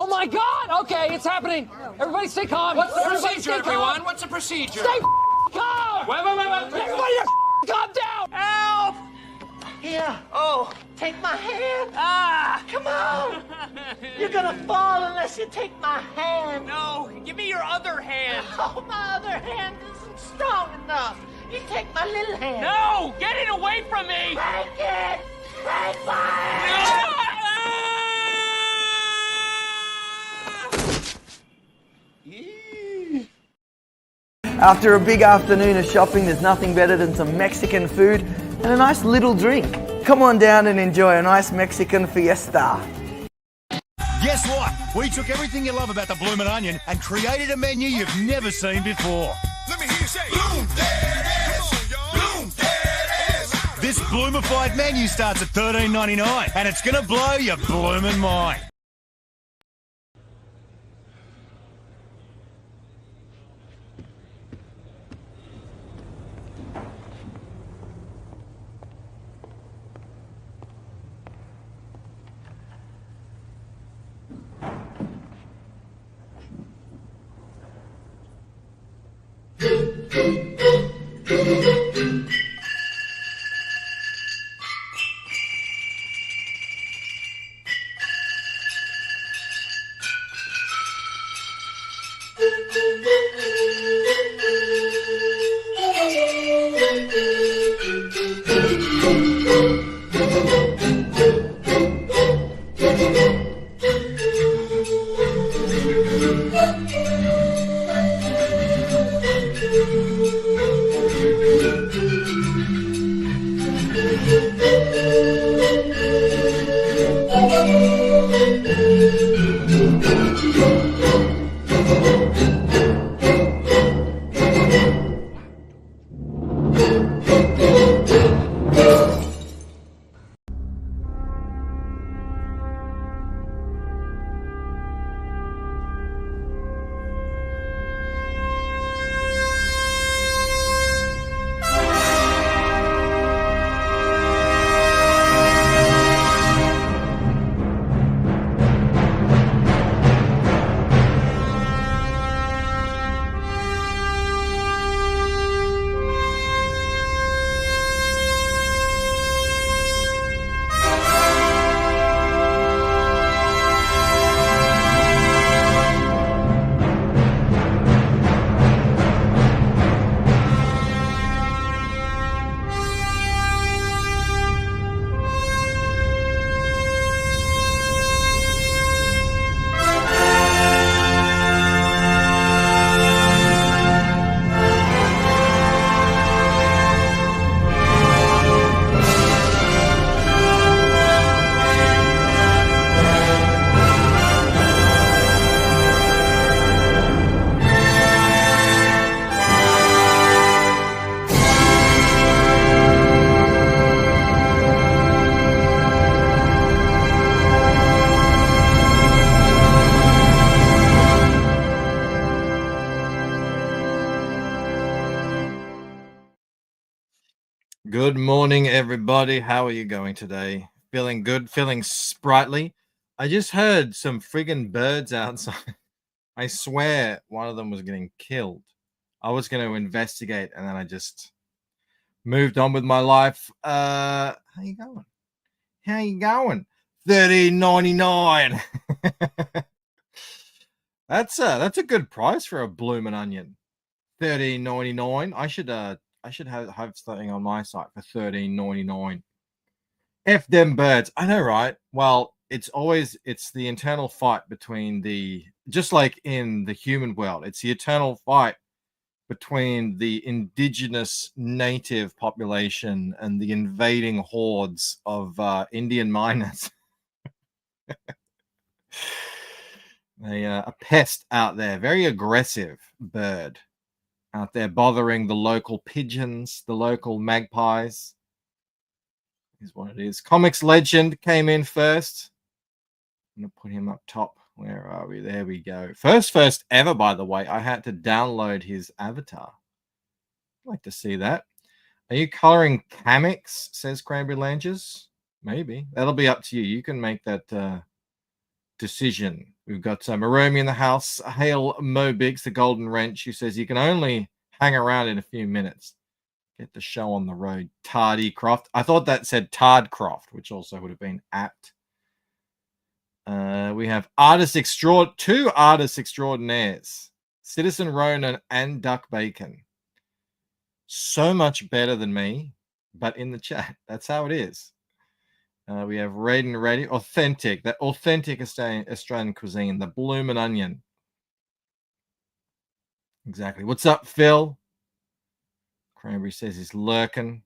Oh my God! Okay, it's happening. Everybody stay calm. What's the Everybody procedure, everyone? What's the procedure? Stay calm! Wait. Everybody calm down! Help! Here, Oh, take my hand. ah! Come on. You're gonna fall unless you take my hand. No, give me your other hand. Oh, my other hand isn't strong enough. You take my little hand. No, get it away from me! Take it. Take my hand. After a big afternoon of shopping, there's nothing better than some Mexican food and a nice little drink. Come on down and enjoy a nice Mexican fiesta. Guess what? We took everything you love about the Bloomin' Onion and created a menu you've never seen before. Let me hear you say, Bloom that ass. Bloom that ass. This bloomified menu starts at $13.99 and it's gonna blow your bloomin' mind. Good morning, everybody. How are you going today? Feeling good? Feeling sprightly? I just heard some friggin' birds outside. I swear one of them was getting killed. I was going to investigate, and then I just moved on with my life. How you going? How you going? $13.99. That's a good price for a bloomin' onion. $13.99. I should have something on my site for $13.99. F them birds. I know, right? Well, it's the eternal fight between just like in the human world, it's the eternal fight between the indigenous native population and the invading hordes of Indian miners. They are a pest out there, very aggressive bird out there bothering the local pigeons, the local magpies. Is what it is. Comics Legend came in first. I'm going to put him up top. Where are we? There we go. First ever, by the way. I had to download his avatar. I'd like to see that. Are you coloring comics? Says Cranberry Langes. Maybe. That'll be up to you. You can make that decision We've got Maromi in the house. Hail Mo Biggs, the Golden Wrench, who says you can only hang around in a few minutes. Get the show on the road. Tardy Croft. I thought that said Tardcroft, which also would have been apt. We have two artists extraordinaires, Citizen Ronan and Duck Bacon. So much better than me, but in the chat. That's how it is. We have Raiden Ready, authentic, that authentic Australian cuisine, the bloomin' onion. Exactly. What's up, Phil? Cranberry says he's lurking.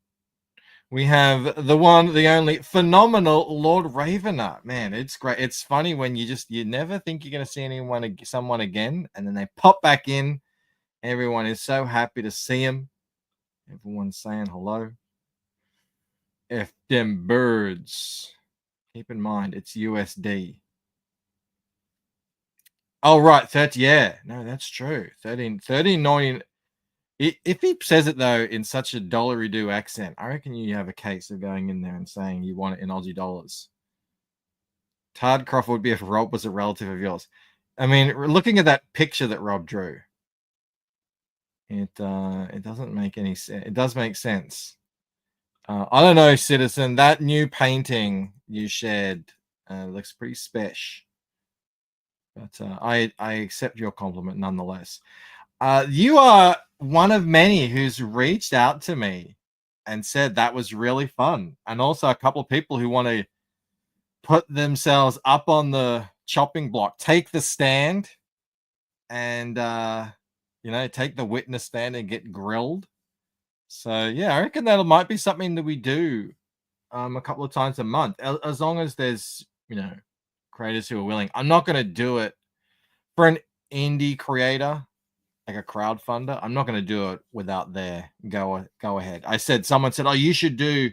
We have the one, the only phenomenal Lord Ravener. Man, it's great. It's funny when you never think you're going to see someone again, and then they pop back in. Everyone is so happy to see him. Everyone's saying hello. F them birds. Keep in mind, it's USD. Oh, right. 30. Yeah. No, that's true. 13.90. If he says it, though, in such a dollary-do accent, I reckon you have a case of going in there and saying you want it in Aussie dollars. Tardcroft would be if Rob was a relative of yours. I mean, looking at that picture that Rob drew, it doesn't make any sense. It does make sense. I don't know, Citizen. That new painting you shared looks pretty special. But I accept your compliment nonetheless. You are one of many who's reached out to me and said that was really fun. And also a couple of people who want to put themselves up on the chopping block, take the stand and, take the witness stand and get grilled. So, yeah, I reckon that might be something that we do a couple of times a month, as long as there's, creators who are willing. I'm not going to do it for an indie creator, like a crowdfunder. I'm not going to do it without their go ahead. Someone said, oh, you should do,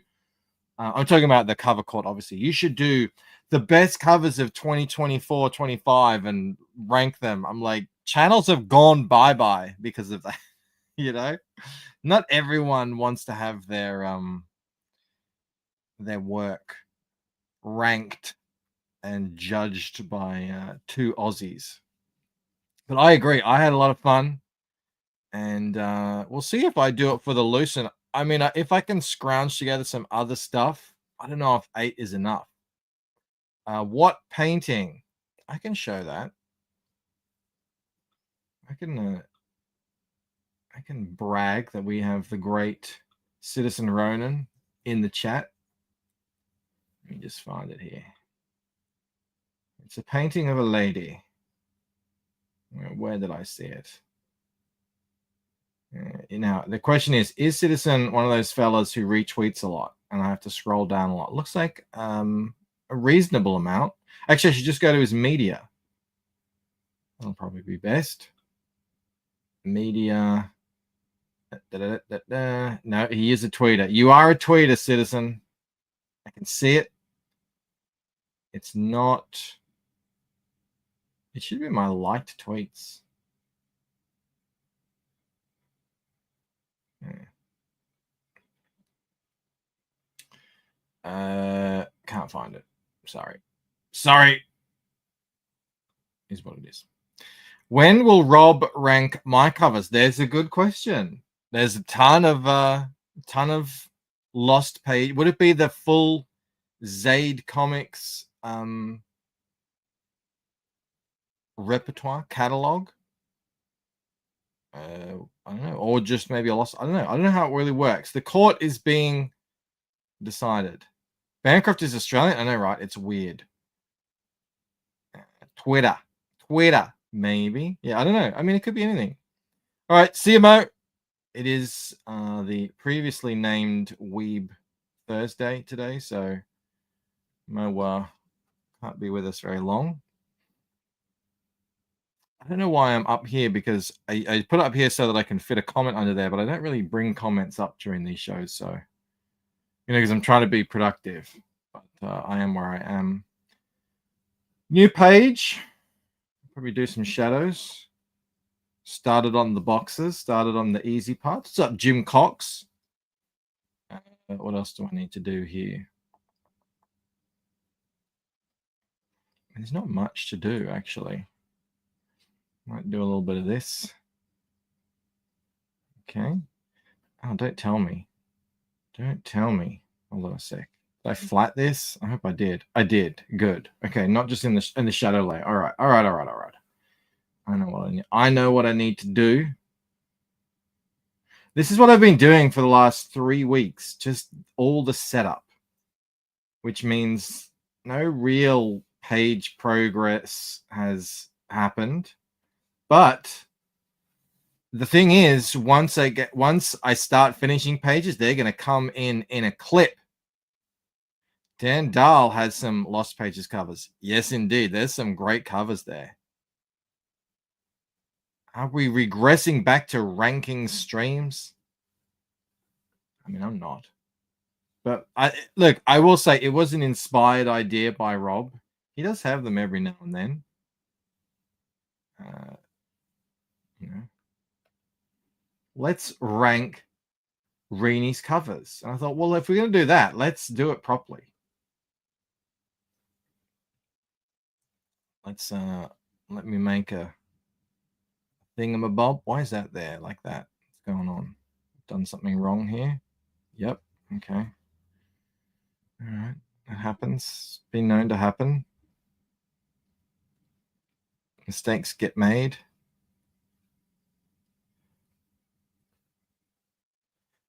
I'm talking about the cover court, obviously. You should do the best covers of 2024, 25 and rank them. I'm like, channels have gone bye-bye because of that, Not everyone wants to have their work ranked and judged by two Aussies. But I agree. I had a lot of fun. And we'll see if I do it for the Lucent. I mean, if I can scrounge together some other stuff, I don't know if 8 is enough. What painting? I can show that. I can brag that we have the great Citizen Ronan in the chat. Let me just find it here. It's a painting of a lady. Where did I see it? The question is Citizen one of those fellas who retweets a lot? And I have to scroll down a lot. Looks like a reasonable amount. Actually, I should just go to his media. That'll probably be best. Media. No, he is a tweeter. You are a tweeter, Citizen. I can see it. It's not. It should be my liked tweets. Can't find it. Sorry. Is what it is. When will Rob rank my covers? There's a good question. There's a ton of lost page. Would it be the full Zaid Comics repertoire catalog? I don't know, or just maybe a lost. I don't know how it really works. The court is being decided. Bancroft is Australian. I know, right? It's weird. Twitter, maybe. Yeah, I don't know. I mean, it could be anything. All right, CMO. It is the previously named Weeb Thursday today, so Mo can't be with us very long. I don't know why I'm up here, because I put it up here so that I can fit a comment under there, but I don't really bring comments up during these shows, so, because I'm trying to be productive, but I am where I am. New page. Probably do some shadows. Started on the boxes, started on the easy part. What's up, Jim Cox? What else do I need to do here? There's not much to do, actually. Might do a little bit of this. Okay. Oh, don't tell me. Don't tell me. Hold on a sec. Did I flat this? I hope I did. I did. Good. Okay, not just in the shadow layer. All right. All right. All right. All right. I know what I need. I know what I need to do. This is what I've been doing for the last 3 weeks. Just all the setup, which means no real page progress has happened. But the thing is, once I start finishing pages, they're going to come in a clip. Dan Dahl has some Lost Pages covers. Yes, indeed. There's some great covers there. Are we regressing back to ranking streams? I mean, I'm not. But I will say it was an inspired idea by Rob. He does have them every now and then. You know, let's rank Reenie's covers. And I thought, well, if we're going to do that, let's do it properly. Let's let me make a thingamabob. Why is that there like that? What's going on? Done something wrong here? Yep. Okay. All right. That happens. Been known to happen. Mistakes get made.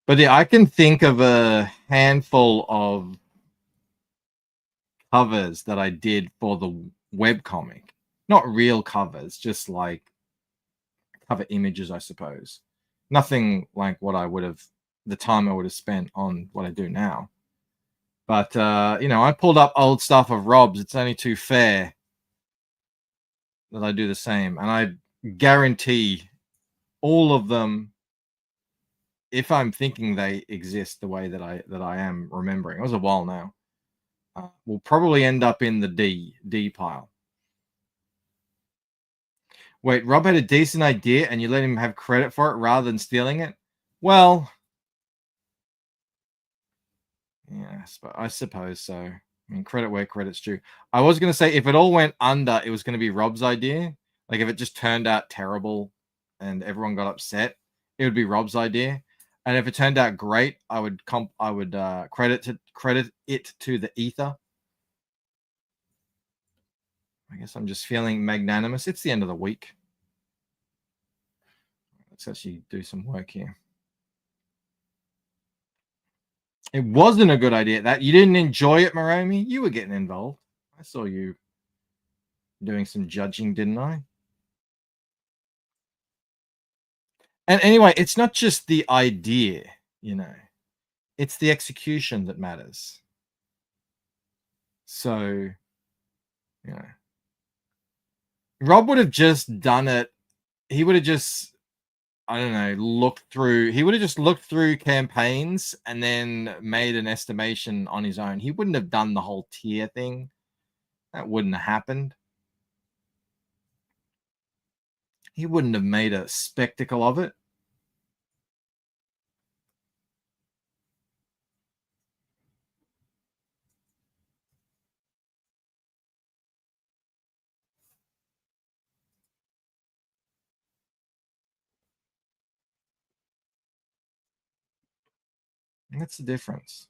But yeah, I can think of a handful of covers that I did for the webcomic. Not real covers, just like cover images, I suppose. Nothing like what I would have, the time I would have spent on what I do now. But, you know, I pulled up old stuff of Rob's. It's only too fair that I do the same. And I guarantee all of them, if I'm thinking they exist the way that I am remembering, it was a while now, will probably end up in the D pile. Wait, Rob had a decent idea and you let him have credit for it rather than stealing it? Well, yeah, I suppose so. I mean, credit where credit's due. I was going to say if it all went under, it was going to be Rob's idea. Like if it just turned out terrible and everyone got upset, it would be Rob's idea. And if it turned out great, I would credit it to the ether. I guess I'm just feeling magnanimous. It's the end of the week. Let's actually do some work here. It wasn't a good idea. That you didn't enjoy it, Maromi. You were getting involved. I saw you doing some judging, didn't I? And anyway, it's not just the idea, you know. It's the execution that matters. So, you know, Rob would have just done it. He would have just, I don't know, he would have just looked through campaigns and then made an estimation on his own. He wouldn't have done the whole tier thing. That wouldn't have happened. He wouldn't have made a spectacle of it. That's the difference.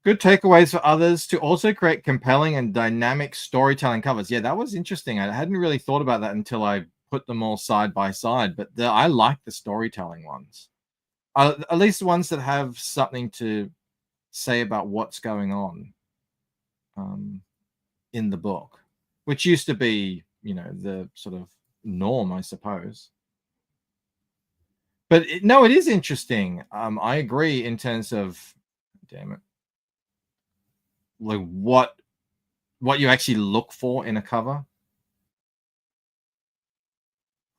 Good takeaways for others to also create compelling and dynamic storytelling covers. Yeah, that was interesting. I hadn't really thought about that until I put them all side by side, but I like the storytelling ones. At least the ones that have something to say about what's going on in the book, which used to be, you know, the sort of norm, I suppose. But no, it is interesting. I agree in terms of, damn it, like what you actually look for in a cover.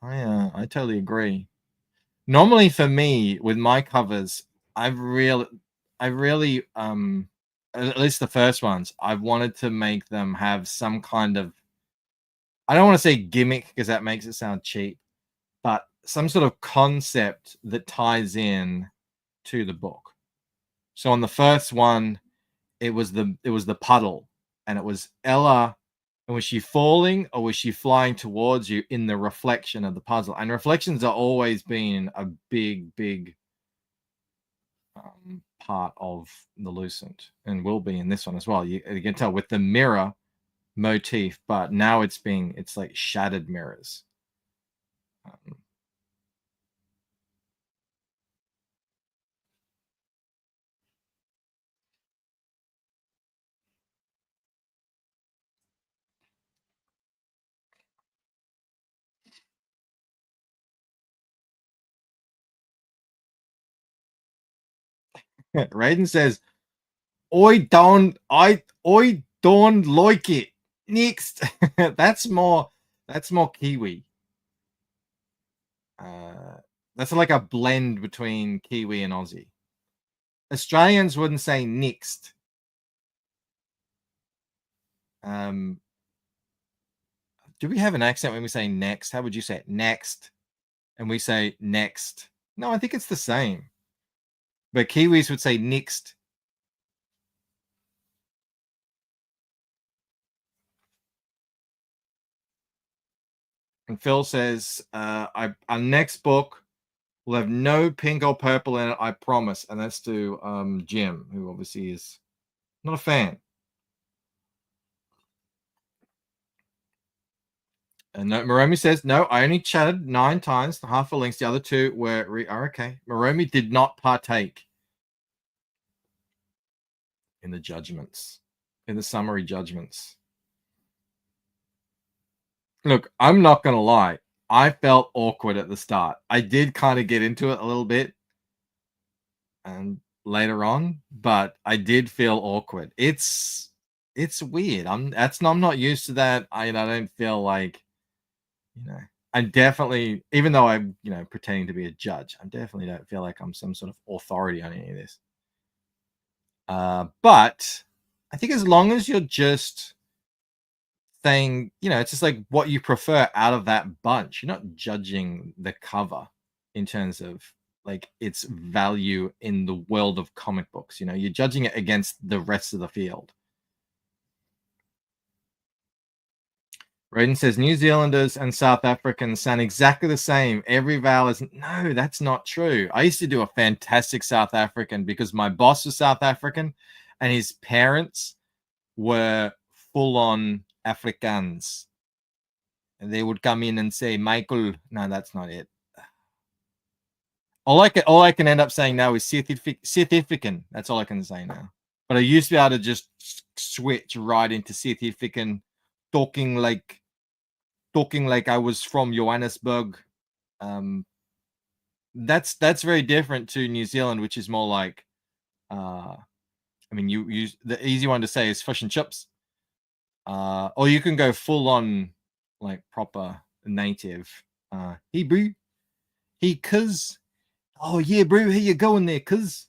I totally agree. Normally for me with my covers, I really at least the first ones, I've wanted to make them have some kind of, I don't want to say gimmick because that makes it sound cheap, but some sort of concept that ties in to the book. So on the first one, it was the puddle, and it was Ella. And was she falling or was she flying towards you in the reflection of the puzzle? And reflections are always been a big part of the Lucent, and will be in this one as well. You can tell with the mirror motif, but now it's like shattered mirrors. Raiden says, I don't like it. Next. that's more Kiwi. That's like a blend between Kiwi and Aussie. Australians wouldn't say next. Do we have an accent when we say next? How would you say it? Next. And we say next. No, I think it's the same. But Kiwis would say next. And Phil says, our next book will have no pink or purple in it, I promise. And that's to Jim, who obviously is not a fan. And Moromi says, no, I only chatted 9 times, half the links. The other 2 were okay. Moromi did not partake in the judgments, in the summary judgments. Look, I'm not going to lie. I felt awkward at the start. I did kind of get into it a little bit and later on, but I did feel awkward. It's weird. I'm not used to that. I don't feel like, I definitely, even though I'm, pretending to be a judge, I definitely don't feel like I'm some sort of authority on any of this. But I think as long as you're just saying, it's just like what you prefer out of that bunch, you're not judging the cover in terms of like its value in the world of comic books. You're judging it against the rest of the field. Raiden says New Zealanders and South Africans sound exactly the same. Every vowel is no, that's not true. I used to do a fantastic South African because my boss was South African and his parents were full-on Afrikaans. And they would come in and say, Michael, no, that's not it. All I can end up saying now is South African. That's all I can say now. But I used to be able to just switch right into South African, talking like I was from Johannesburg. That's very different to New Zealand, which is more like, you use the easy one to say is fish and chips, or you can go full on like proper native Hebrew. Cuz, oh yeah, bro, here you going there, cuz.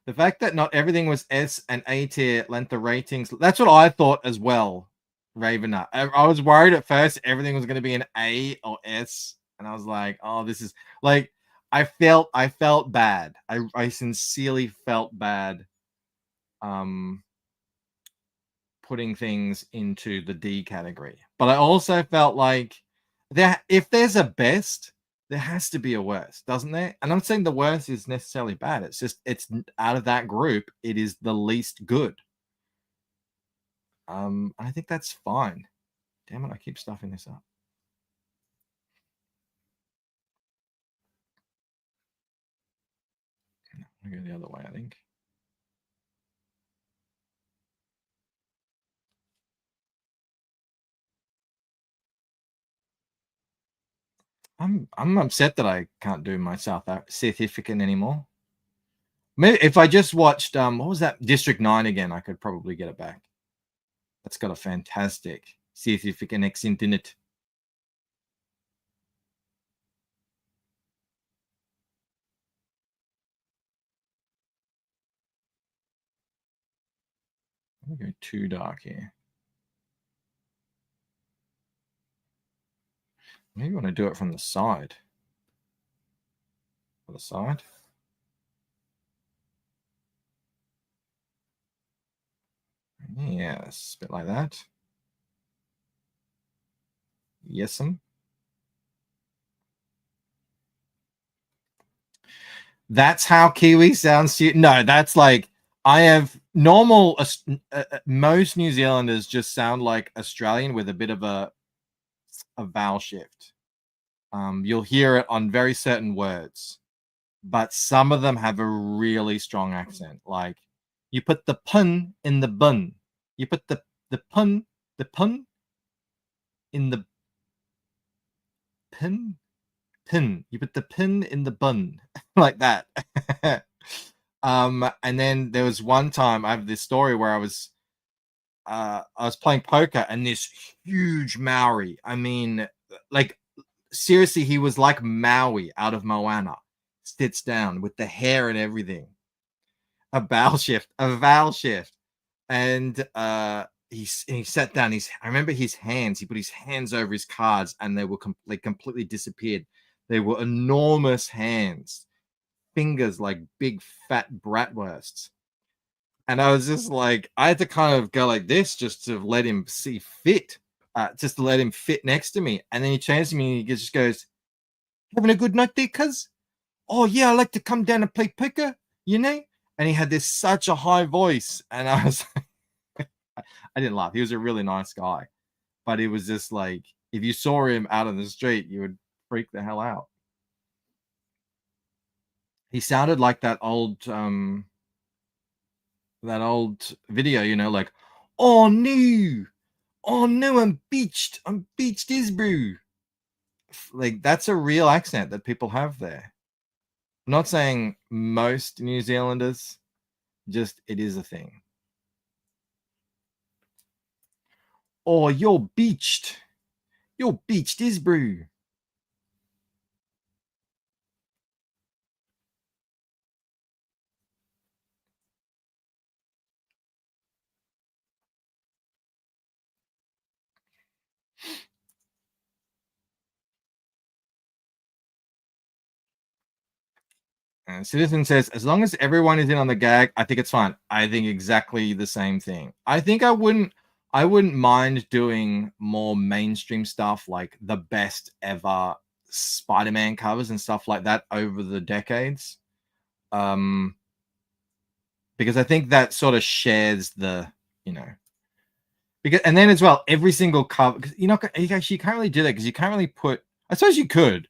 The fact that not everything was S and A tier lent the ratings. That's what I thought as well, Ravener. I was worried at first everything was going to be an A or S. And I was like, oh, this is like, I felt bad. I sincerely felt bad putting things into the D category. But I also felt like if there's a best, there has to be a worst, doesn't there? And I'm saying the worst is necessarily bad. It's just, it's out of that group, it is the least good. I think that's fine. Damn it, I keep stuffing this up. I'm going to go the other way, I think. I'm upset that I can't do my South African anymore. Maybe if I just watched what was that, District 9 again, I could probably get it back. That's got a fantastic South African accent in it. I'm gonna go too dark here. Maybe I want to do it from the side. For the side. Yes, a bit like that. Yes'm. That's how Kiwi sounds to you? No, that's like I have normal. Most New Zealanders just sound like Australian with a bit of a vowel shift. You'll hear it on very certain words, but some of them have a really strong accent. Like you put the pun in the bun. You put the pun in the pin. You put the pin in the bun like that. And then there was one time I have this story where I was playing poker and this huge Maori. I mean, like seriously, he was like Maui out of Moana, sits down with the hair and everything. A vowel shift, and he sat down. I remember his hands. He put his hands over his cards, and they were completely disappeared. They were enormous hands, fingers like big fat bratwursts. And I was just like, I had to kind of go like this just to let him see fit, just to let him fit next to me. And then he turns to me and he just goes, "Having a good night there, cuz? Oh yeah, I like to come down and play poker, you know?" And he had this such a high voice, and I was I didn't laugh. He was a really nice guy, but it was just like if you saw him out on the street, you would freak the hell out. He sounded like that old video, you know, like, "Oh no, I'm beached, Isbrew." Like that's a real accent that people have there. I'm not saying most New Zealanders, just it is a thing. "Oh, you're beached, Isbrew." Citizen says, as long as everyone is in on the gag, I think it's fine. I think exactly the same thing. I think I wouldn't mind doing more mainstream stuff like the best ever Spider-Man covers and stuff like that over the decades. Because I think that sort of shares the, you know, because and then as well, every single cover, because you can't really do that because you can't really put. I suppose you could.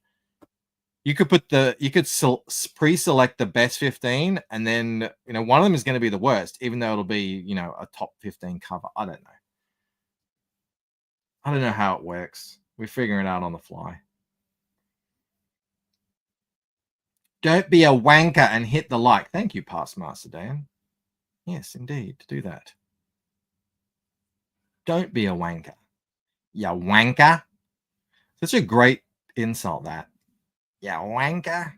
You could pre-select the best 15, and then one of them is going to be the worst, even though it'll be a top 15 cover. I don't know how it works. We're figuring it out on the fly. Don't be a wanker and hit the like. Thank you, Past Master Dan. Yes, indeed, do that. Don't be a wanker. Ya wanker. Such a great insult, that. Ya wanker.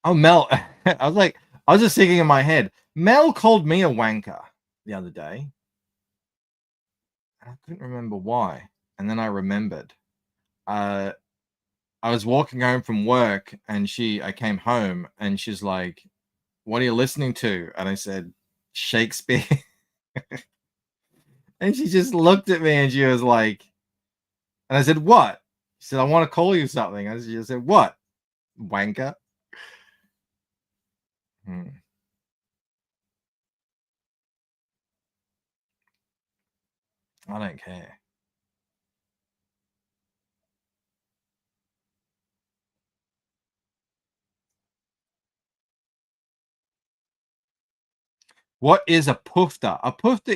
Oh, Mel. I was just thinking in my head, Mel called me a wanker the other day. I couldn't remember why. And then I remembered. I was walking home from work and I came home and she's like, "What are you listening to?" And I said, "Shakespeare." And she just looked at me and she was like, and I said, "What?" She said, "I want to call you something." And she said, "What?" "Wanker." I don't care. What is a pufta? A pufta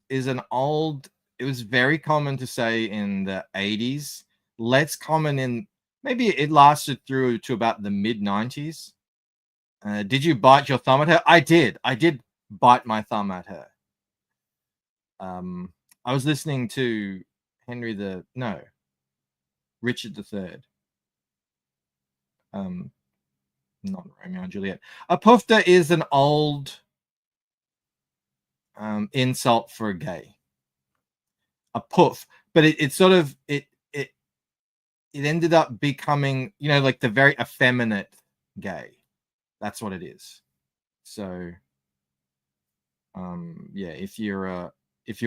is an old. It was very common to say in the 80s. Less common in maybe it lasted through to about the mid 90s. Did you bite your thumb at her? I did. I did bite my thumb at her. I was listening to Richard III. Not Romeo and Juliet. A pufta is an old insult for a gay. A puff. But it sort of it ended up becoming, you know, like the very effeminate gay. That's what it is. So yeah, if you're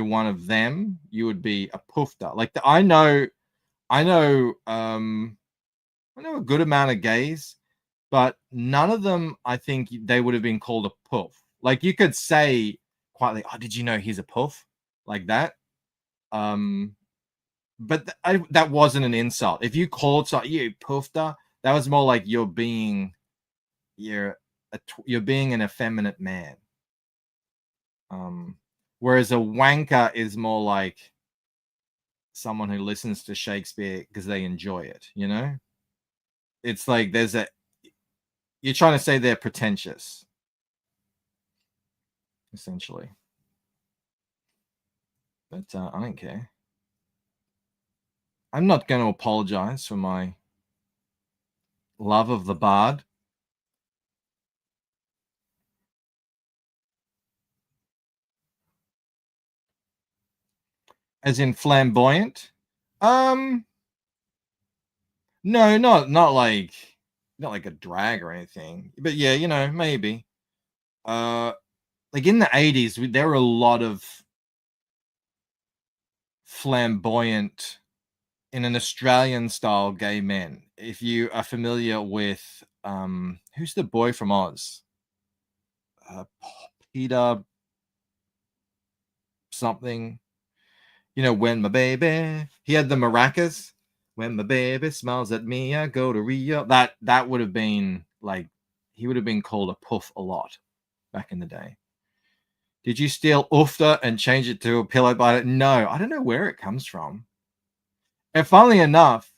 one of them, you would be a puffter. Like I know a good amount of gays, but none of them, I think they would have been called a puff. Like you could say quietly, "Oh, did you know he's a puff?" Like that. But that wasn't an insult. If you called something, you puffter, that was more like you're being an effeminate man. Whereas a wanker is more like someone who listens to Shakespeare because they enjoy it, you know? It's like you're trying to say they're pretentious, essentially. But I don't care. I'm not going to apologize for my love of the bard. As in flamboyant? No, not like a drag or anything. But yeah, you know, maybe. Like in the 80s, there were a lot of flamboyant, in an Australian style, gay men. If you are familiar with who's the boy from Oz? Peter something. You know, when my baby, he had the maracas. When my baby smiles at me, I go to Rio. That would have been like, he would have been called a puff a lot back in the day. Did you steal ufta and change it to a pillow biter? No, I don't know where it comes from. And funnily enough,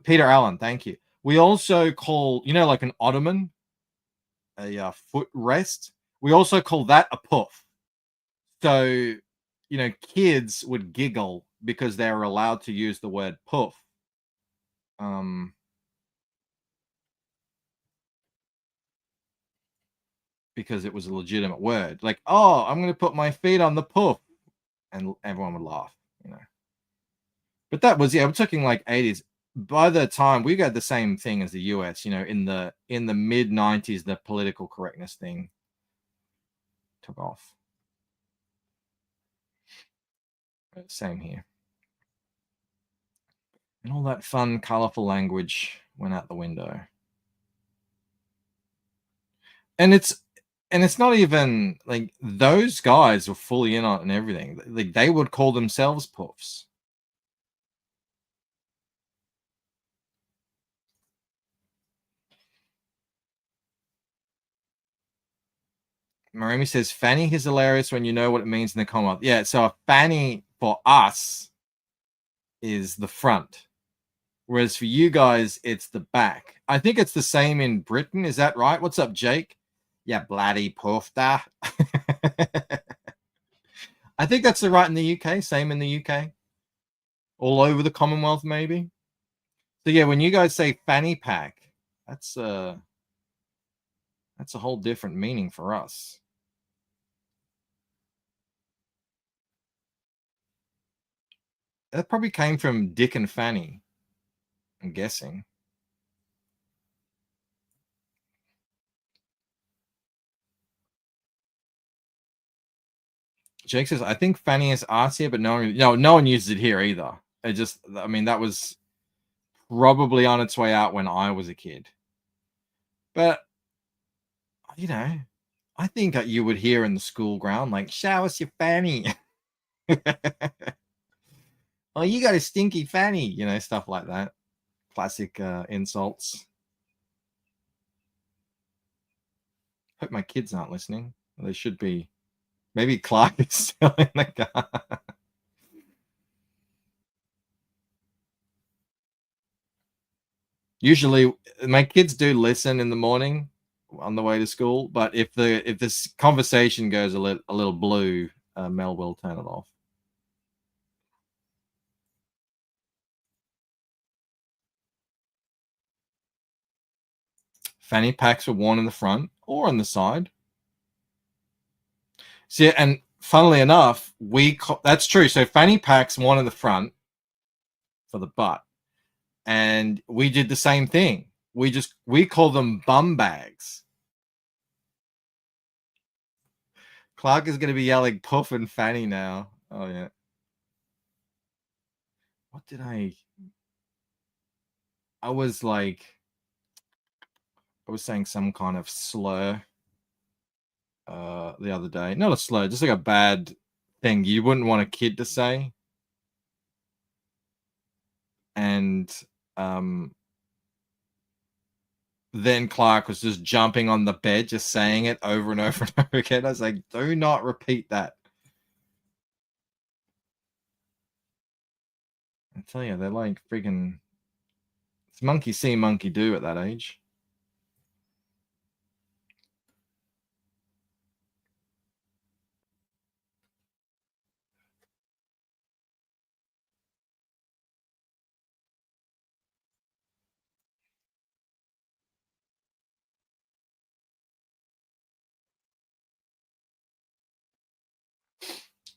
Peter Allen, thank you. We also call, you know, like an ottoman, a footrest. We also call that a puff. So, you know, kids would giggle because they were allowed to use the word puff. Because it was a legitimate word. Like, oh, I'm going to put my feet on the puff. And everyone would laugh, you know. But that was, yeah, we're talking like 80s. By the time we got the same thing as the US, you know, in the mid 90s, the political correctness thing took off. Same here. And all that fun, colorful language went out the window. And it's not even like those guys were fully in on it and everything. Like they would call themselves puffs. Marimi says fanny is hilarious when you know what it means in the Commonwealth. Yeah, so a fanny for us is the front, whereas for you guys it's the back. I think it's the same in Britain. Is that right? What's up, Jake? Yeah, bloody puffda. I think that's the right in the UK. Same in the UK. All over the Commonwealth, maybe. So yeah, when you guys say fanny pack, that's a whole different meaning for us. That probably came from Dick and Fanny, I'm guessing. Jake says, I think Fanny is artsier, but no one uses it here either. It just, I mean, that was probably on its way out when I was a kid. But, you know, I think you would hear in the school ground, like, show us your fanny. Oh, you got a stinky fanny, you know, stuff like that. Classic insults. Hope my kids aren't listening. They should be. Maybe Clark is still in the car. Usually, my kids do listen in the morning on the way to school, but if this conversation goes a little blue, Mel will turn it off. Fanny packs were worn in the front or on the side. See, and funnily enough, that's true. So fanny packs one in the front for the butt, and we did the same thing. We call them bum bags. Clark is going to be yelling puff and fanny now. Oh yeah. What did I was like, I was saying some kind of slur the other day. Not a slur, just like a bad thing you wouldn't want a kid to say. And then Clark was just jumping on the bed, just saying it over and over and over again. I was like, do not repeat that. I tell you, they're like freaking, it's monkey see, monkey do at that age.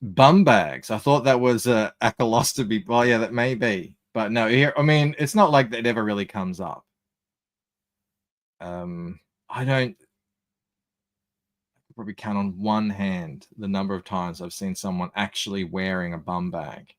Bum bags. I thought that was a colostomy. Well, yeah, that may be, but no. Here, I mean, it's not like that ever really comes up. I don't probably count on one hand the number of times I've seen someone actually wearing a bum bag.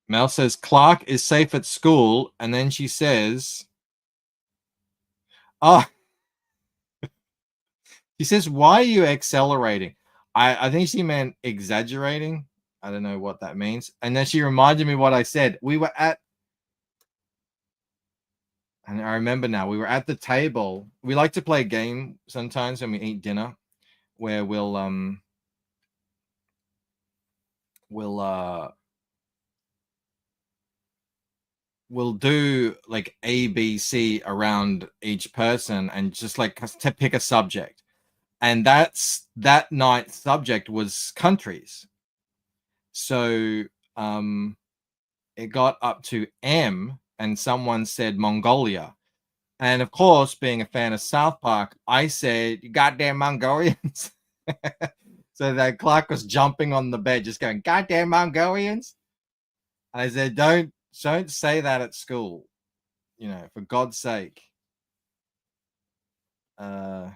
Mel says Clark is safe at school, and then she says, "Oh," she says, "Why are you accelerating?" I think she meant exaggerating. I don't know what that means. And then she reminded me what I said. We were at, and I remember now, we were at the table. We like to play a game sometimes when we eat dinner, where we'll do like A, B, C around each person, and just like to pick a subject. And that night's subject was countries. So it got up to M, and someone said Mongolia. And of course, being a fan of South Park, I said, "You goddamn Mongolians." So that Clark was jumping on the bed, just going, "Goddamn Mongolians." And I said, don't say that at school, for God's sake. Yeah,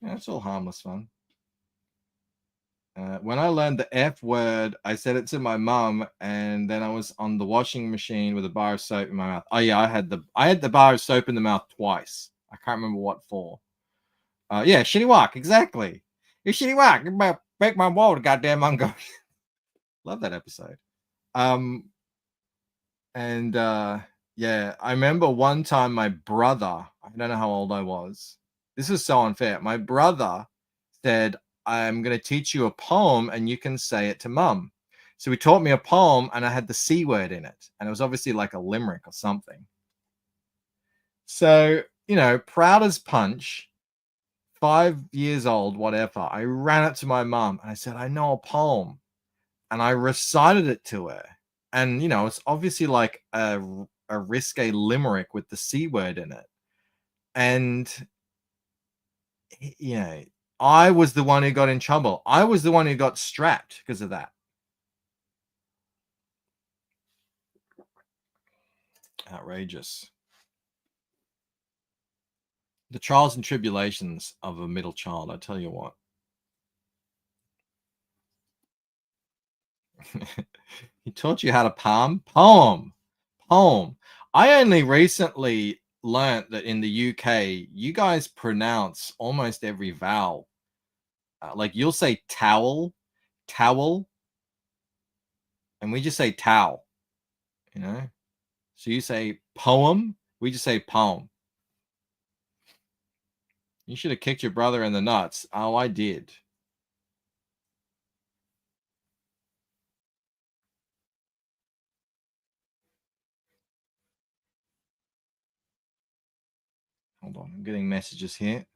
it's all harmless fun. When I learned the F word, I said it to my mum, and then I was on the washing machine with a bar of soap in my mouth. Oh yeah, I had the bar of soap in the mouth twice. I can't remember what for. Yeah, shitty walk, exactly. You shitty walk. You better break my wall, goddamn Mongolian. Love that episode. And yeah, I remember one time my brother, I don't know how old I was. This is so unfair. My brother said, "I'm going to teach you a poem and you can say it to mum." So he taught me a poem and I had the C word in it. And it was obviously like a limerick or something. So, proud as punch, 5 years old, whatever, I ran up to my mum and I said, "I know a poem." And I recited it to her. And, it's obviously like a risque limerick with the C word in it. And, I was the one who got in trouble. I was the one who got strapped because of that. Outrageous. The trials and tribulations of a middle child, I tell you what. He taught you how to poem. I only recently learnt that in the UK, you guys pronounce almost every vowel. Like you'll say towel, and we just say towel, So you say poem, we just say poem. You should have kicked your brother in the nuts. Oh, I did. Hold on, I'm getting messages here.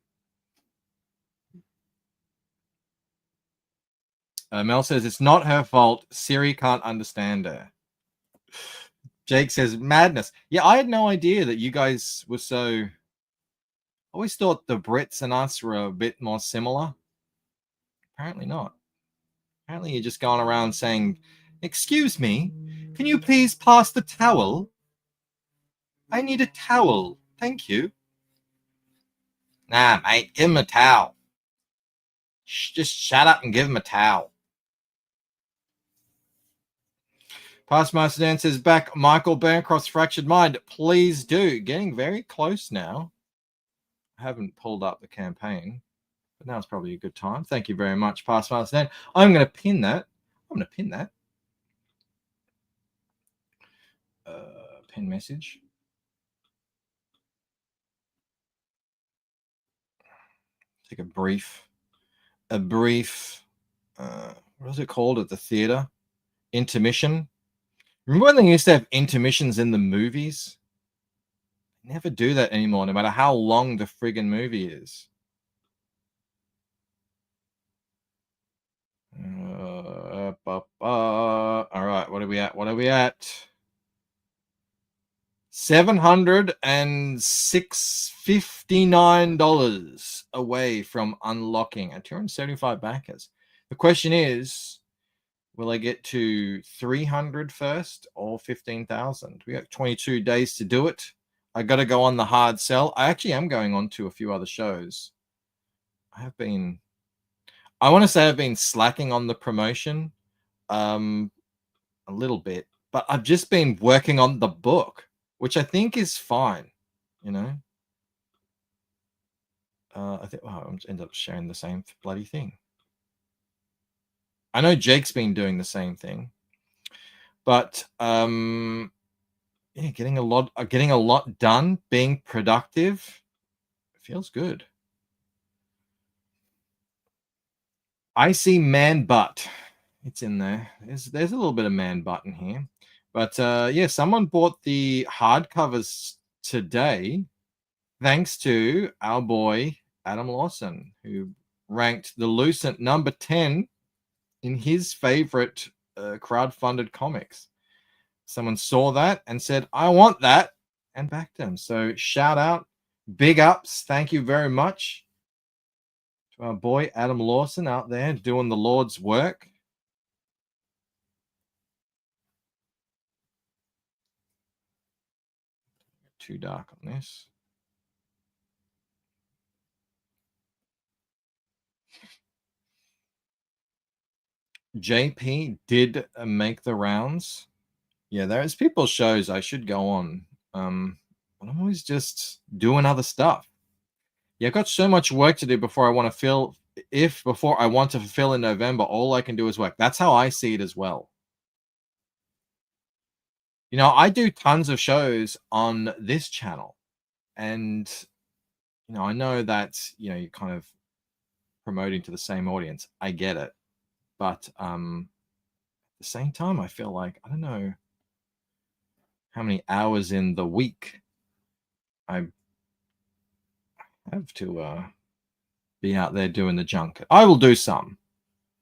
Mel says it's not her fault. Siri can't understand her. Jake says madness. Yeah, I had no idea that you guys were so. I always thought the Brits and us were a bit more similar. Apparently not. Apparently you're just going around saying, "Excuse me, can you please pass the towel? I need a towel. Thank you." Nah, mate, give him a towel. Just shut up and give him a towel. Past Master Dan says back Michael Bancroft's Fractured Mind. Please do. Getting very close now. I haven't pulled up the campaign, but now it's probably a good time. Thank you very much, Past Master Dan. I'm going to pin that. Pin message. Take a brief, what is it called at the theater? Intermission. Remember when they used to have intermissions in the movies? They never do that anymore, no matter how long the friggin' movie is. All right, what are we at? $759 away from unlocking at 275 backers. The question is, will I get to 300 first or 15,000? We got 22 days to do it. I got to go on the hard sell. I actually am going on to a few other shows. I want to say I've been slacking on the promotion a little bit, but I've just been working on the book, which I think is fine, you know. I think I'm end up sharing the same bloody thing. I know Jake's been doing the same thing, but yeah, getting a lot done, being productive, feels good. I see man butt. It's in there. There's a little bit of man butt in here. But yeah, someone bought the hardcovers today thanks to our boy Adam Lawson, who ranked the Lucent number 10 in his favorite crowdfunded comics. Someone saw that and said, I want that, and backed him. So shout out, big ups. Thank you very much to our boy Adam Lawson out there doing the Lord's work. Too dark on this. JP did make the rounds. Yeah, there's people's shows I should go on. But I'm always just doing other stuff. Yeah, I've got so much work to do before I want to fulfill in November, all I can do is work. That's how I see it as well. You know, I do tons of shows on this channel, and you know, I know that, you know, you're kind of promoting to the same audience. I get it. But at the same time, I feel like, I don't know how many hours in the week I have to be out there doing the junk. I will do some.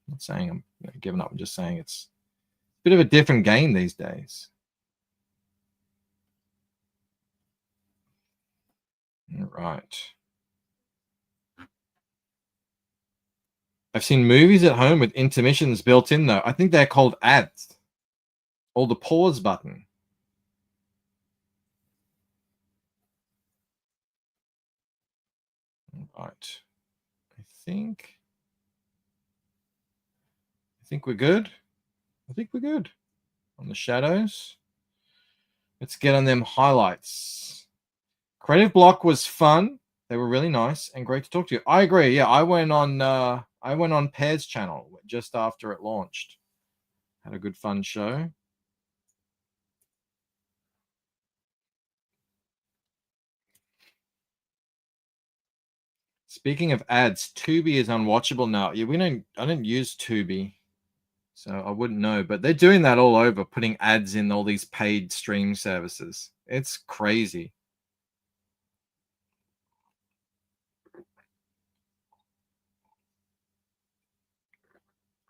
I'm not saying I'm giving up. I'm just saying it's a bit of a different game these days. All right. I've seen movies at home with intermissions built in, though. I think they're called ads. Or the pause button. All right. I think we're good. I think we're good on the shadows. Let's get on them highlights. Creative Block was fun. They were really nice and great to talk to you. I agree. Yeah, I went on Pear's channel just after it launched. Had a good fun show. Speaking of ads, Tubi is unwatchable now. Yeah, I don't use Tubi, so I wouldn't know. But they're doing that all over, putting ads in all these paid stream services. It's crazy.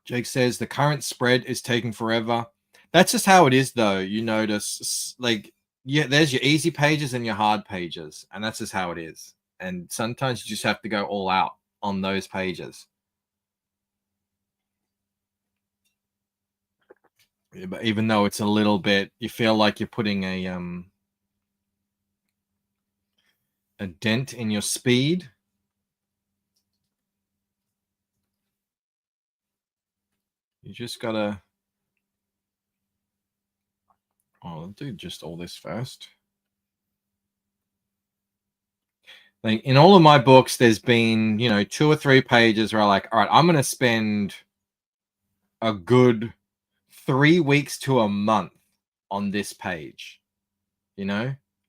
Jake says the current spread is taking forever. That's just how it is, though. You notice, like, yeah, there's your easy pages and your hard pages, and that's just how it is. And sometimes you just have to go all out on those pages. Yeah, but even though it's a little bit, you feel like you're putting a dent in your speed. You just gotta. Oh, I'll do just all this first. Like in all of my books, there's been, 2 or 3 pages where I'm like, all right, I'm gonna spend a good 3 weeks to a month on this page,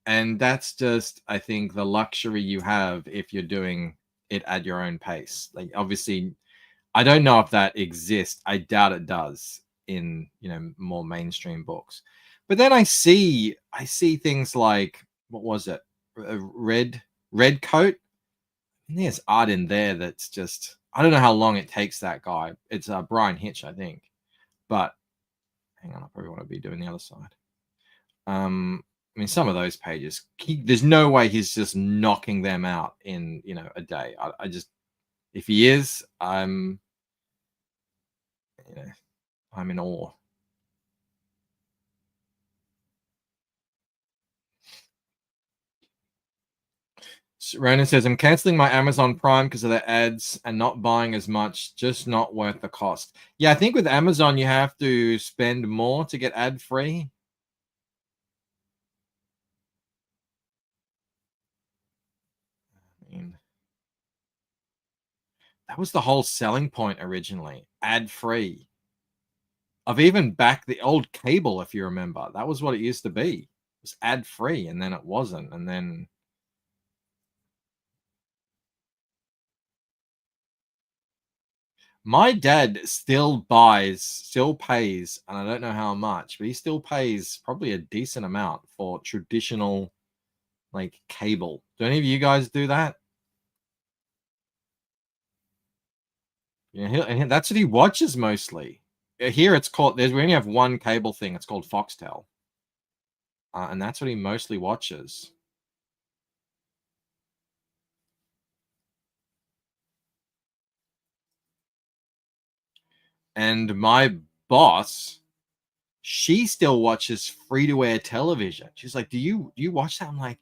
and that's just, I think, the luxury you have if you're doing it at your own pace. Like, obviously, I don't know if that exists. I doubt it does in, more mainstream books. But then I see things like, what was it? Red Coat. And there's art in there that's just, I don't know how long it takes that guy. It's Brian Hitch, I think. But hang on, I probably want to be doing the other side. I mean, some of those pages, there's no way he's just knocking them out in, a day. I just, if he is, I'm in awe. Ronan says, I'm canceling my Amazon Prime because of the ads and not buying as much, just not worth the cost. Yeah, I think with Amazon, you have to spend more to get ad-free. I mean, that was the whole selling point originally, ad-free. I've even backed the old cable, if you remember. That was what it used to be. It was ad-free, and then it wasn't, and then... My dad still pays, and I don't know how much, but he still pays probably a decent amount for traditional, like, cable. Do any of you guys do that? Yeah, and that's what he watches mostly. Here it's called, we only have one cable thing. It's called Foxtel. And that's what he mostly watches. And my boss, she still watches free-to-air television. She's like, do you watch that? I'm like,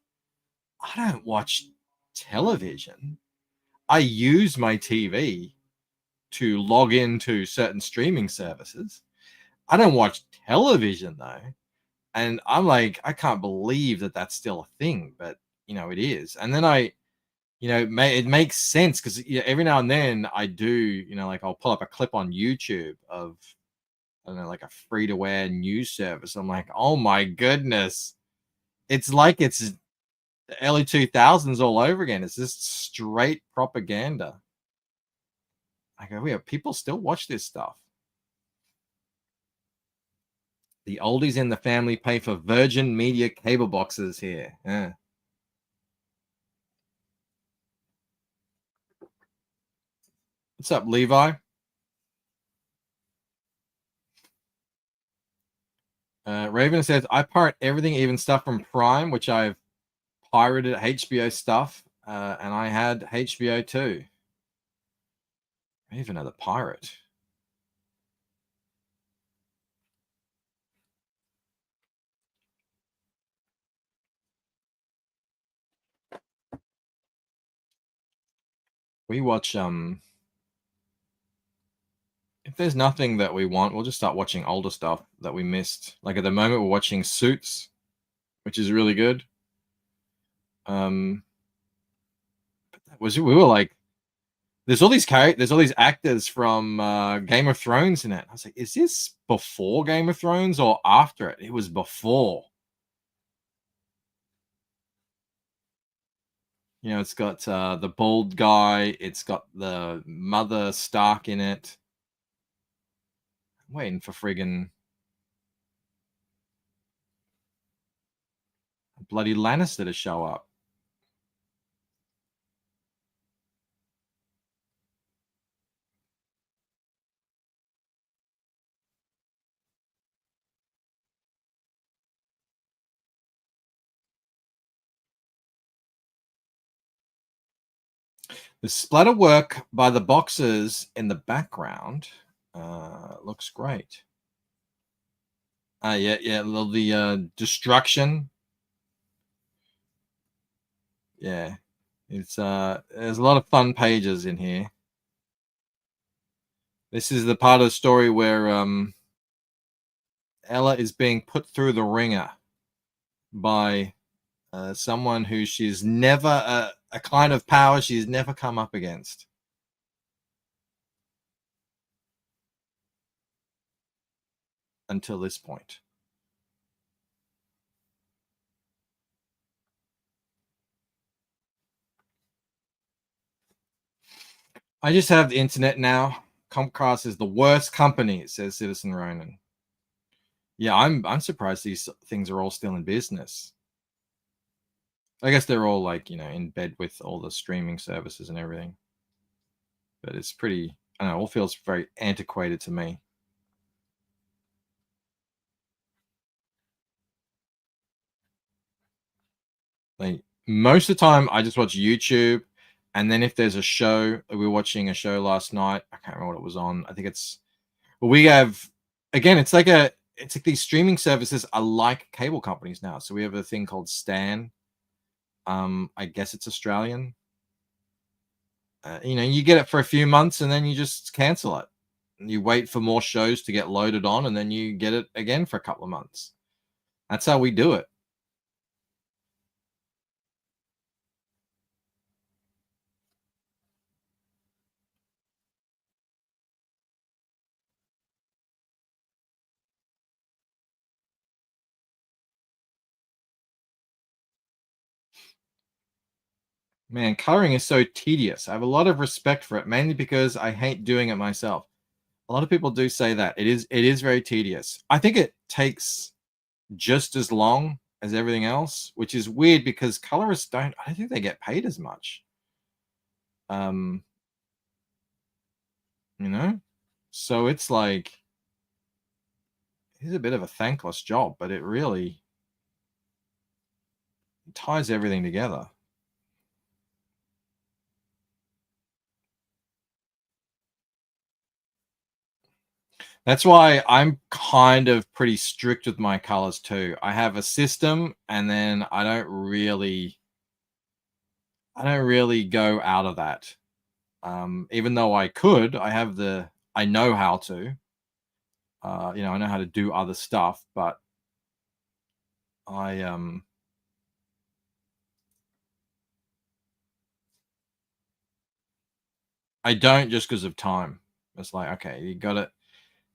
I don't watch television. I use my TV to log into certain streaming services. I don't watch television, though. And I'm like, I can't believe that that's still a thing, but, it is. And then it makes sense because every now and then I do, like I'll pull up a clip on YouTube of, I don't know, like a free-to-air news service. I'm like, oh my goodness. It's like it's the early 2000s all over again. It's just straight propaganda. I go, yeah, people still watch this stuff. The oldies in the family pay for Virgin Media cable boxes here. Yeah. What's up, Levi? Raven says, I pirate everything, even stuff from Prime, which I've pirated HBO stuff, and I had HBO too. Even another pirate. We watch if there's nothing that we want, we'll just start watching older stuff that we missed. Like at the moment, we're watching Suits, which is really good. We were like, there's all these actors from Game of Thrones in it. I was like, is this before Game of Thrones or after it? It was before. It's got the bald guy. It's got the Mother Stark in it. I'm waiting for friggin' bloody Lannister to show up. The splatter work by the boxes in the background looks great. Yeah, the destruction. Yeah, it's there's a lot of fun pages in here. This is the part of the story where Ella is being put through the ringer by someone who she's never a kind of power she's never come up against. Until this point. I just have the internet now. Comcast is the worst company, says Citizen Ronan. Yeah, I'm surprised these things are all still in business. I guess they're all like, in bed with all the streaming services and everything. But it's pretty, I don't know, it all feels very antiquated to me. Like most of the time I just watch YouTube, and then if there's a show, we were watching a show last night. I can't remember what it was on. I think we have, again, it's like these streaming services are like cable companies now. So we have a thing called Stan. I guess it's Australian. You get it for a few months and then you just cancel it. You wait for more shows to get loaded on, and then you get it again for a couple of months. That's how we do it. Man, coloring is so tedious. I have a lot of respect for it, mainly because I hate doing it myself. A lot of people do say that it is very tedious. I think it takes just as long as everything else, which is weird because colorists I don't think they get paid as much. So it's like it's a bit of a thankless job, but it really ties everything together. That's why I'm kind of pretty strict with my colors too. I have a system, and then I don't really go out of that. Even though I could, I know how to. I know how to do other stuff, but I don't, just because of time. It's like, okay, you got it.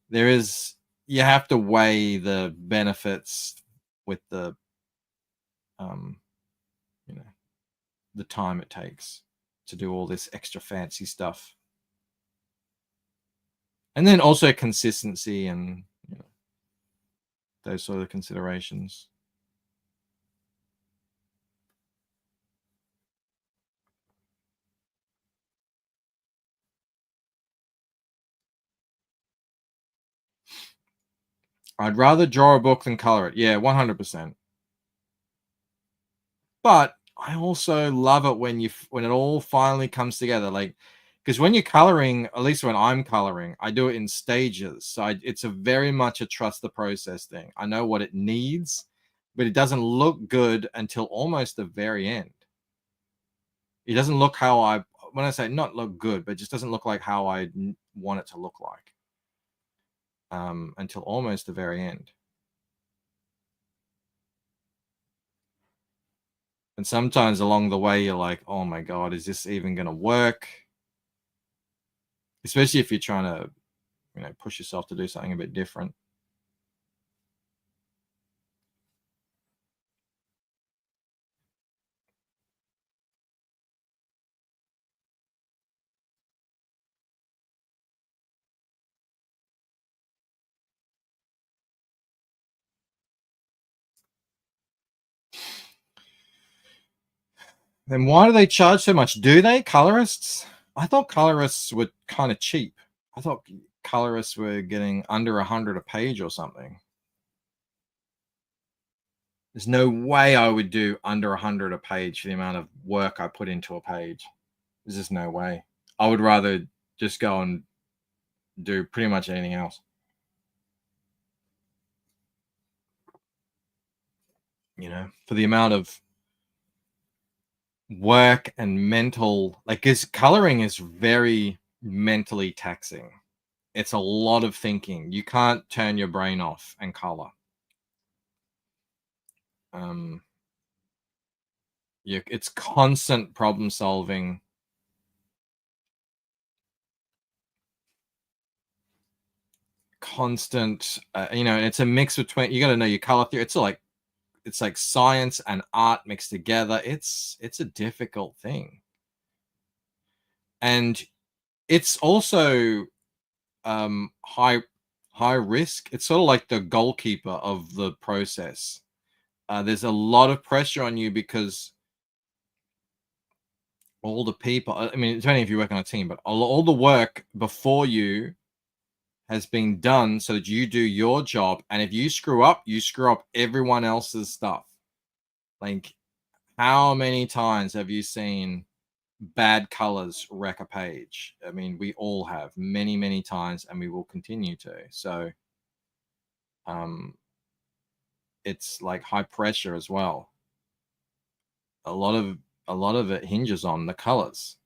You have to weigh the benefits with the the time it takes to do all this extra fancy stuff. And then also consistency and those sort of considerations. I'd rather draw a book than color it. Yeah, 100%. But I also love it when it all finally comes together. Like, because when you're coloring, at least when I'm coloring, I do it in stages. So it's a very much a trust the process thing. I know what it needs, but it doesn't look good until almost the very end. It doesn't look when I say not look good, but it just doesn't look like how I want it to look like until almost the very end. And sometimes along the way, you're like, oh my God, is this even going to work? Especially if you're trying to, push yourself to do something a bit different. Then why do they charge so much? Do they, colorists? I thought colorists were kind of cheap. I thought colorists were getting under 100 a page or something. There's no way I would do under 100 a page for the amount of work I put into a page. There's just no way. I would rather just go and do pretty much anything else. You know, for the amount of work and mental, like, because coloring is very mentally taxing. It's a lot of thinking. You can't turn your brain off and color. It's constant problem solving. Constant, you know, and it's a mix between, you got to know your color theory. It's like science and art mixed together. It's a difficult thing, and it's also high risk. It's sort of like the goalkeeper of the process. There's a lot of pressure on you because all the people, I mean, depending if you work on a team, but all the work before you has been done so that you do your job. And if you screw up everyone else's stuff. Like, how many times have you seen bad colors wreck a page? I mean, we all have many, many times, and we will continue to. So it's like high pressure as well. A lot of it hinges on the colors.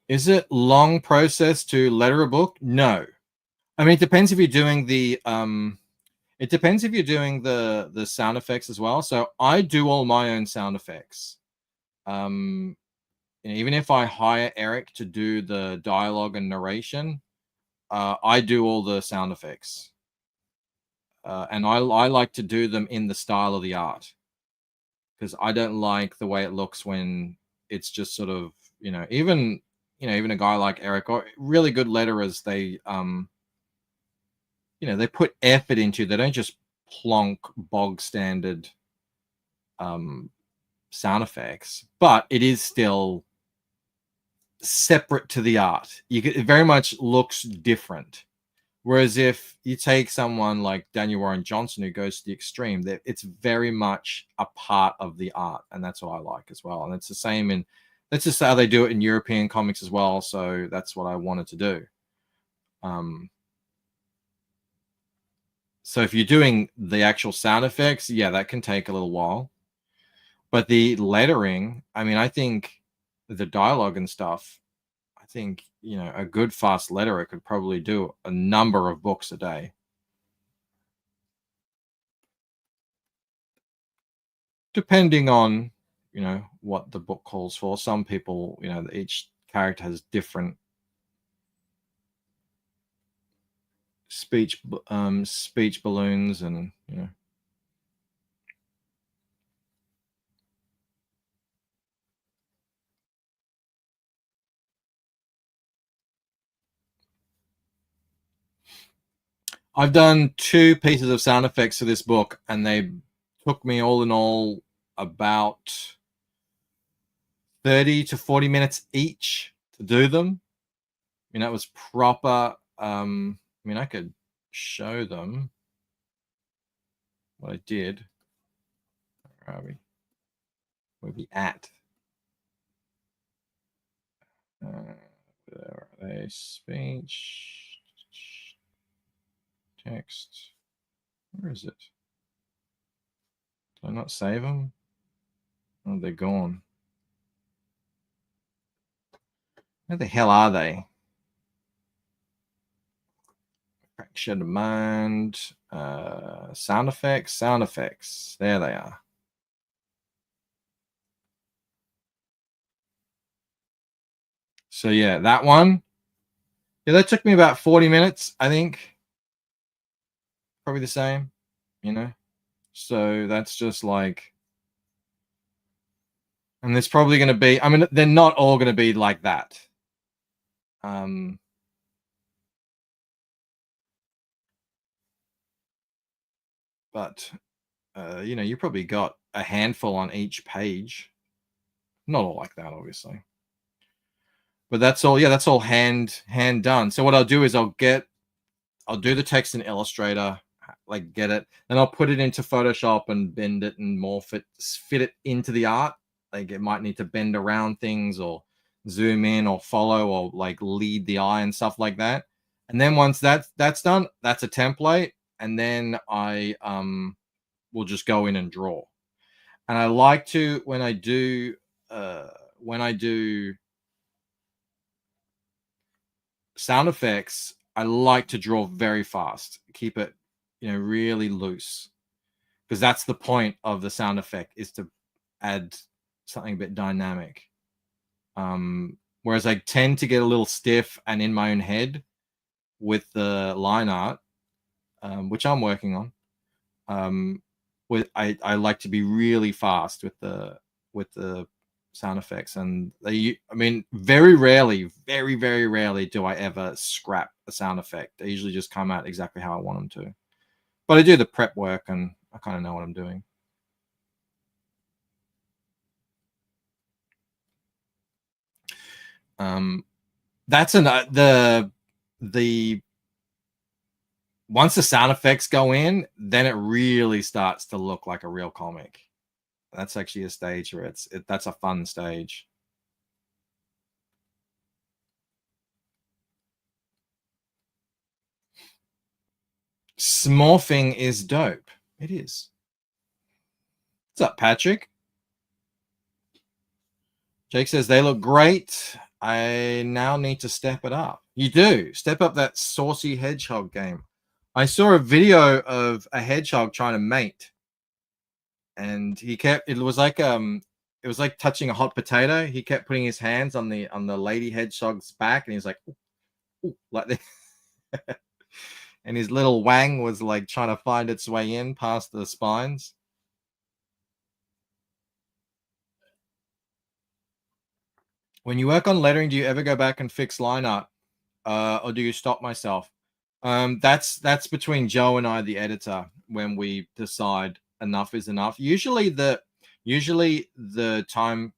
Is it long process to letter a book? No. I mean, it depends if you're doing the sound effects as well. So I do all my own sound effects. And even if I hire Eric to do the dialogue and narration, I do all the sound effects. And I like to do them in the style of the art, because I don't like the way it looks when it's just sort of, even a guy like Eric or really good letterers, they they put effort into, they don't just plonk bog standard sound effects, but it is still separate to the art. It very much looks different. Whereas if you take someone like Daniel Warren Johnson, who goes to the extreme, that it's very much a part of the art, and that's what I like as well. And it's the same that's just how they do it in European comics as well. So that's what I wanted to do. So if you're doing the actual sound effects, yeah, that can take a little while. But the lettering, I mean, I think the dialogue and stuff, I think, a good fast letterer could probably do a number of books a day. Depending on, what the book calls for. Some people, each character has different speech balloons, and, I've done 2 pieces of sound effects for this book, and they took me all in all about 30 to 40 minutes each to do them. I mean, that was proper. I mean, I could show them what I did. Where are we? Where are we at? Where are they? Speech. Text. Where is it? Did I not save them? Oh, they're gone. Where the hell are they? Fractured mind. Sound effects. There they are. So yeah, that one. Yeah, that took me about 40 minutes, I think. Probably the same, So that's just like, and there's probably going to be, I mean, they're not all going to be like that. But you know, you probably got a handful on each page. Not all like that, obviously. But that's all. Yeah, that's all hand done. So what I'll do is I'll do the text in Illustrator, like get it, then I'll put it into Photoshop and bend it and morph it, fit it into the art. Like it might need to bend around things or zoom in or follow or like lead the eye and stuff like that. And then once that's done, that's a template. And then I will just go in and draw. And I like to when I do sound effects, I like to draw very fast, keep it, you know, really loose, because that's the point of the sound effect, is to add something a bit dynamic. Whereas I tend to get a little stiff and in my own head with the line art, which I'm working on. I like to be really fast with the sound effects, and I mean, very rarely do I ever scrap a sound effect. They usually just come out exactly how I want them to. But I do the prep work and I kind of know what I'm doing. That's the once the sound effects go in, then it really starts to look like a real comic. That's actually a stage where that's a fun stage. Smorphing is dope. It is. What's up, Patrick? Jake says they look great. I now need to step it up. You do. Step up that saucy hedgehog game. I saw a video of a hedgehog trying to mate, and it was like touching a hot potato. He kept putting his hands on the lady hedgehog's back, and he was like, ooh, ooh, like this. And his little wang was like trying to find its way in past the spines. When you work on lettering, do you ever go back and fix line art, or do you stop myself? That's between Joe and I, the editor, when we decide enough is enough. Usually the time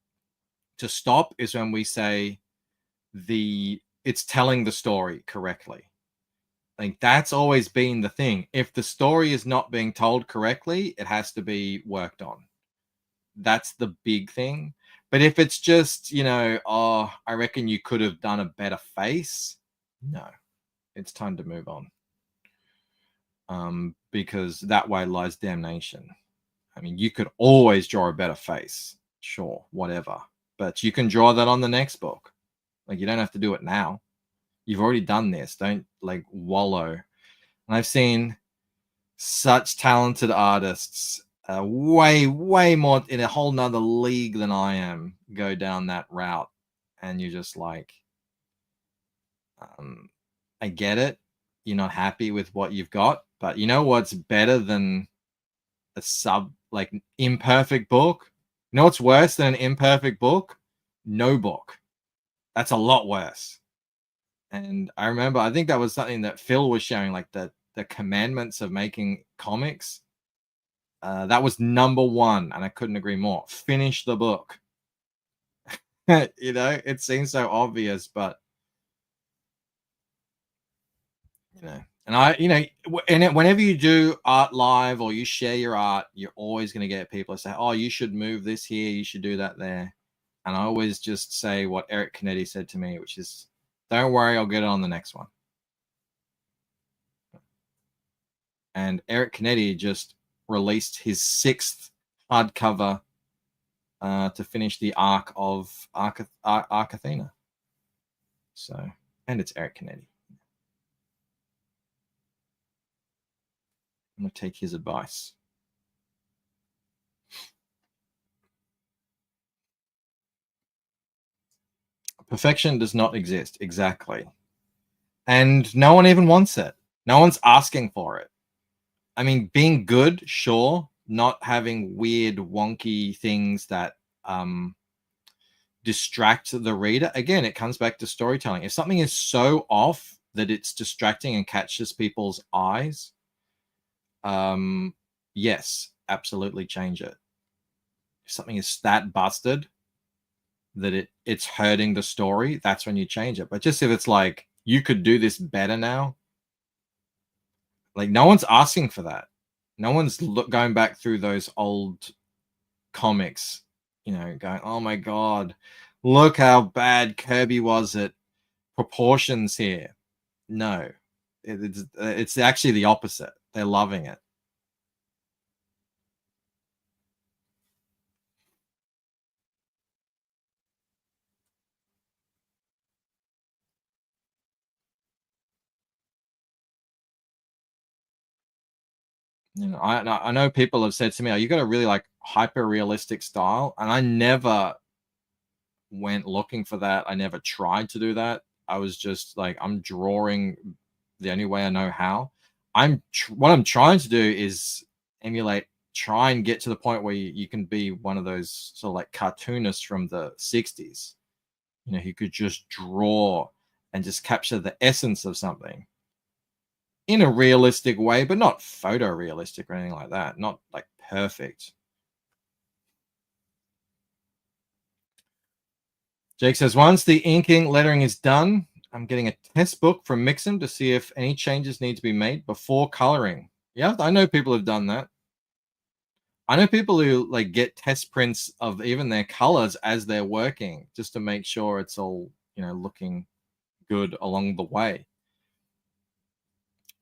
to stop is when we say it's telling the story correctly. Like that's always been the thing. If the story is not being told correctly, it has to be worked on. That's the big thing. But if it's just, you know, oh, I reckon you could have done a better face, no, it's time to move on. Because that way lies damnation. I mean, you could always draw a better face, sure, whatever. But you can draw that on the next book. Like, you don't have to do it now. You've already done this. Don't, like, wallow. And I've seen such talented artists, way more in a whole nother league than I am, go down that route. And you're just like, I get it. You're not happy with what you've got. But you know what's better than a imperfect book? You know what's worse than an imperfect book? No book. That's a lot worse. And I remember, I think that was something that Phil was sharing, like the commandments of making comics. That was number one, and I couldn't agree more. Finish the book. You know, it seems so obvious, but you know, and whenever you do art live or you share your art, you're always going to get people that say, "Oh, you should move this here, you should do that there." And I always just say what Eric Canetti said to me, which is, "Don't worry, I'll get it on the next one." And Eric Canetti just released his 6th hardcover to finish the arc of Arc Athena. So, and it's Eric Canetti. I'm going to take his advice. Perfection does not exist, exactly. And no one even wants it. No one's asking for it. I mean, being good, sure. Not having weird, wonky things that distract the reader. Again, it comes back to storytelling. If something is so off that it's distracting and catches people's eyes, yes, absolutely change it. If something is that busted that it's hurting the story, that's when you change it. But just if it's like, you could do this better now, like no one's asking for that. No one's going back through those old comics, you know, going, oh my God, look how bad Kirby was at proportions here. No, it's actually the opposite. They're loving it. You know, I know people have said to me, oh, you got a really like hyper realistic style, and I never went looking for that. I never tried to do that. I was just like, I'm drawing the only way I know how. What I'm trying to do is emulate, try and get to the point where you can be one of those sort of like cartoonists from the 60s. You know, he could just draw and just capture the essence of something in a realistic way, but not photorealistic or anything like that. Not like perfect. Jake says, once the inking lettering is done, I'm getting a test book from Mixam to see if any changes need to be made before coloring. Yeah, I know people have done that. I know people who like get test prints of even their colors as they're working, just to make sure it's all, you know, looking good along the way.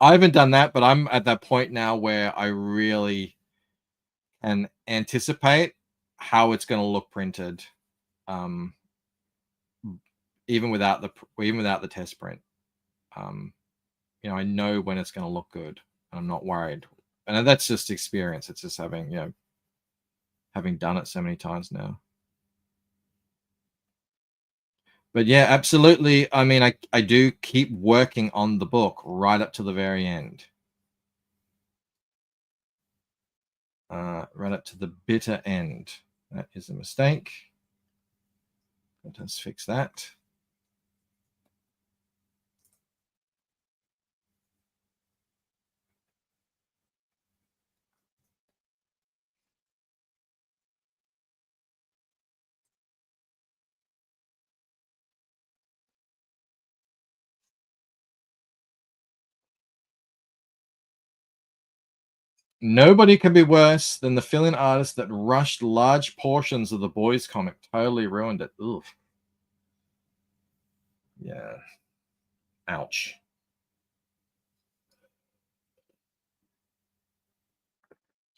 I haven't done that, but I'm at that point now where I really can anticipate how it's going to look printed, even without the test print. You know, I know when it's going to look good. I'm not worried, and that's just experience. It's just having, you know, having done it so many times now. But yeah, absolutely. I mean, I do keep working on the book right up to the very end. Right up to the bitter end. That is a mistake. Let us fix that. Nobody can be worse than the fill-in artist that rushed large portions of the boys comic. Totally ruined it. Oof. Yeah. Ouch.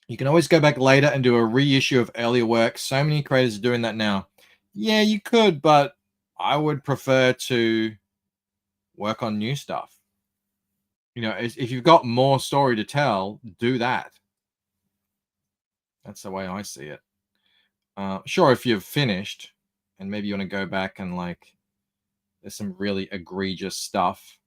You can always go back later and do a reissue of earlier work. So many creators are doing that now. Yeah, you could, but I would prefer to work on new stuff. You know, if you've got more story to tell, do that. That's the way I see it. Sure, if you've finished and maybe you want to go back and like, there's some really egregious stuff.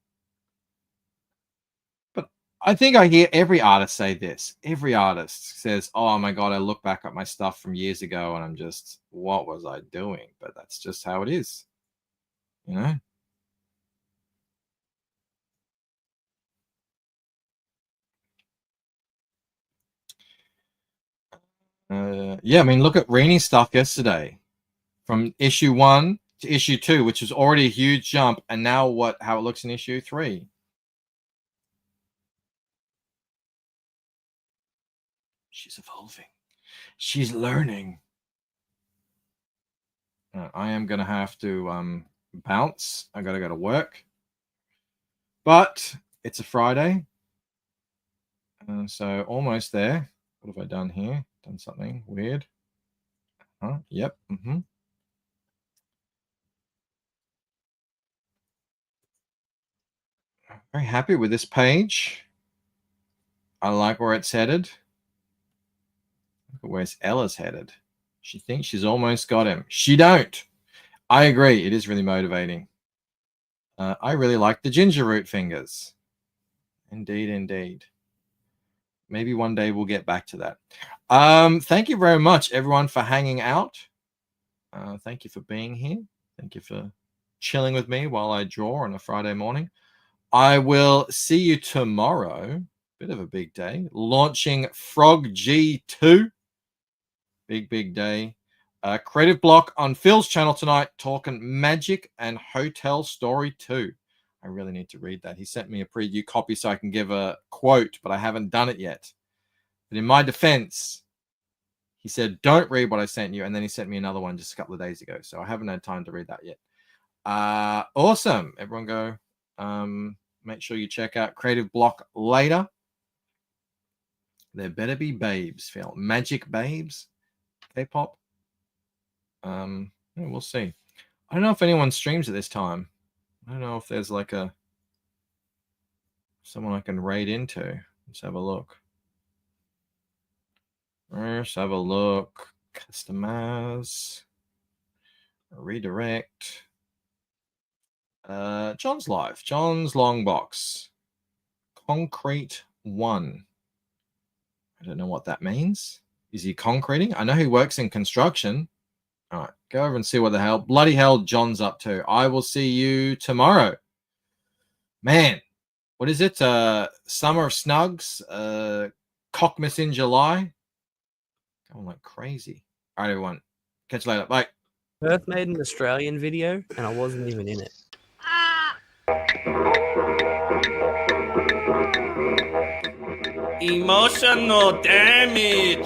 But I think I hear every artist say this. Every artist says, oh my God, I look back at my stuff from years ago and I'm just, what was I doing? But that's just how it is, you know? Yeah, I mean, look at Reenie's stuff yesterday. From issue 1 to issue 2, which is already a huge jump, and now how it looks in issue 3. She's evolving. She's learning. I am going to have to bounce. I got to go to work. But it's a Friday. So almost there. What have I done here? Done something weird. Yep. Very happy with this page. I like where it's headed. Look at where Ella's headed. She thinks she's almost got him. She don't. I agree. It is really motivating. I really like the ginger root fingers. Indeed, indeed. Maybe one day we'll get back to that. Thank you very much, everyone, for hanging out. Thank you for being here. Thank you for chilling with me while I draw on a Friday morning. I will see you tomorrow Bit of a big day. Launching Frog G2. Big day. Creative block on Phil's channel tonight, talking Magic and Hotel Story 2. I really need to read that. He sent me a preview copy so I can give a quote, but I haven't done it yet. But in my defense, he said, don't read what I sent you. And then he sent me another one just a couple of days ago. So I haven't had time to read that yet. Awesome. Everyone go. Make sure you check out Creative Block later. There better be babes, Phil. Magic babes. K-pop. We'll see. I don't know if anyone streams at this time. I don't know if there's like someone I can raid into. Let's have a look. Let's have a look. Customize. Redirect. John's live. John's long box. Concrete 1. I don't know what that means. Is he concreting? I know he works in construction. All right, go over and see what the hell, bloody hell, John's up to. I will see you tomorrow. Man, what is it? Summer of Snugs, Cockmas in July. Going like crazy. All right, everyone. Catch you later. Bye. Perth made an Australian video, and I wasn't even in it. Emotional damage.